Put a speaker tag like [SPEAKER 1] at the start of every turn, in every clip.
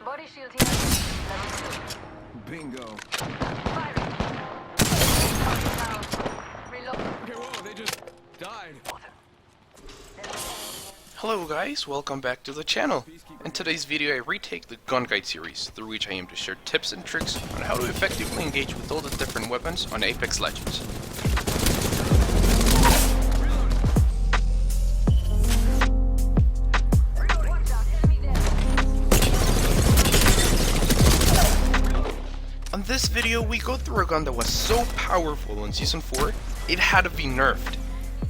[SPEAKER 1] Body shield here. Level 2.
[SPEAKER 2] Bingo.
[SPEAKER 1] Firing. Down. Reload.
[SPEAKER 2] Okay, whoa, they just died.
[SPEAKER 3] Hello guys, welcome back to the channel. In today's video I retake the gun guide series, through which I aim to share tips and tricks on how to effectively engage with all the different weapons on Apex Legends. On this video we go through a gun that was so powerful in Season 4, it had to be nerfed.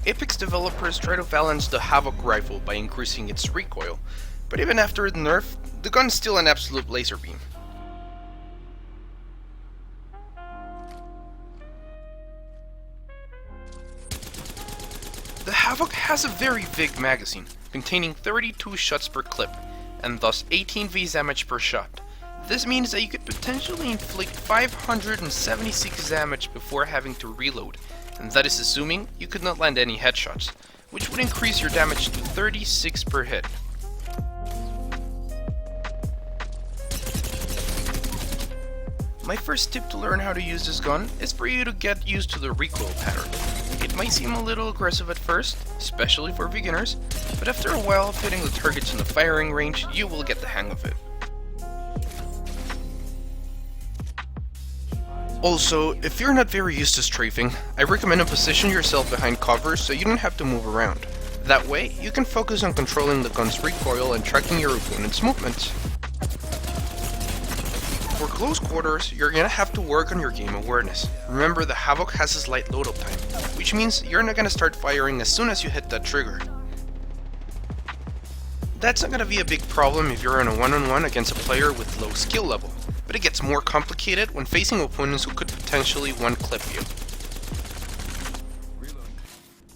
[SPEAKER 3] Apex developers try to balance the Havoc rifle by increasing its recoil, but even after the nerf, the gun is still an absolute laser beam. The Havoc has a very big magazine, containing 32 shots per clip, and thus 18 V's damage per shot. This means that you could potentially inflict 576 damage before having to reload, and that is assuming you could not land any headshots, which would increase your damage to 36 per hit. My first tip to learn how to use this gun is for you to get used to the recoil pattern. It might seem a little aggressive at first, especially for beginners, but after a while of hitting the targets in the firing range, you will get the hang of it. Also, if you're not very used to strafing, I recommend to position yourself behind cover so you don't have to move around. That way, you can focus on controlling the gun's recoil and tracking your opponent's movements. For close quarters, you're gonna have to work on your game awareness. Remember, the Havoc has a slight load-up time, which means you're not gonna start firing as soon as you hit that trigger. That's not gonna be a big problem if you're in a one-on-one against a player with low skill level, but it gets more complicated when facing opponents who could potentially one-clip you.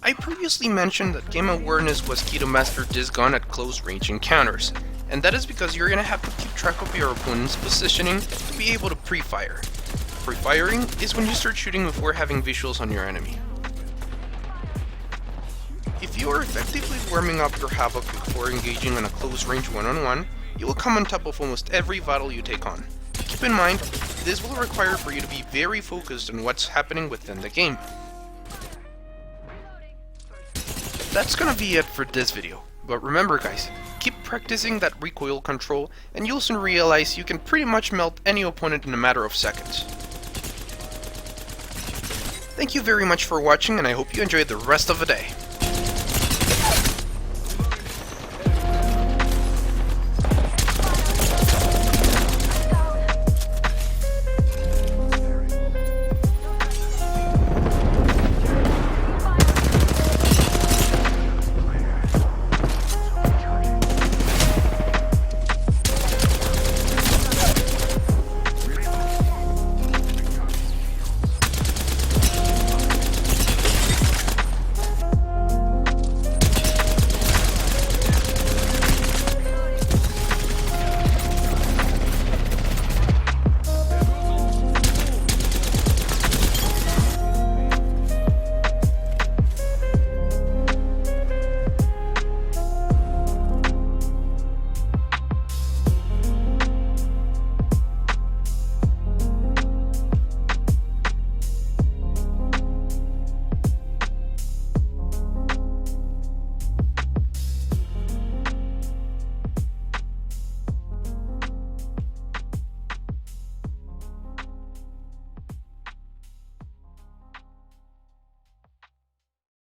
[SPEAKER 3] I previously mentioned that game awareness was key to master this gun at close range encounters, and that is because you're gonna have to keep track of your opponent's positioning to be able to pre-fire. Pre-firing is when you start shooting before having visuals on your enemy. If you are effectively warming up your Havoc before engaging in a close range one-on-one, you will come on top of almost every battle you take on. Keep in mind, this will require for you to be very focused on what's happening within the game. That's gonna be it for this video, but remember guys, keep practicing that recoil control and you'll soon realize you can pretty much melt any opponent in a matter of seconds. Thank you very much for watching and I hope you enjoyed the rest of the day.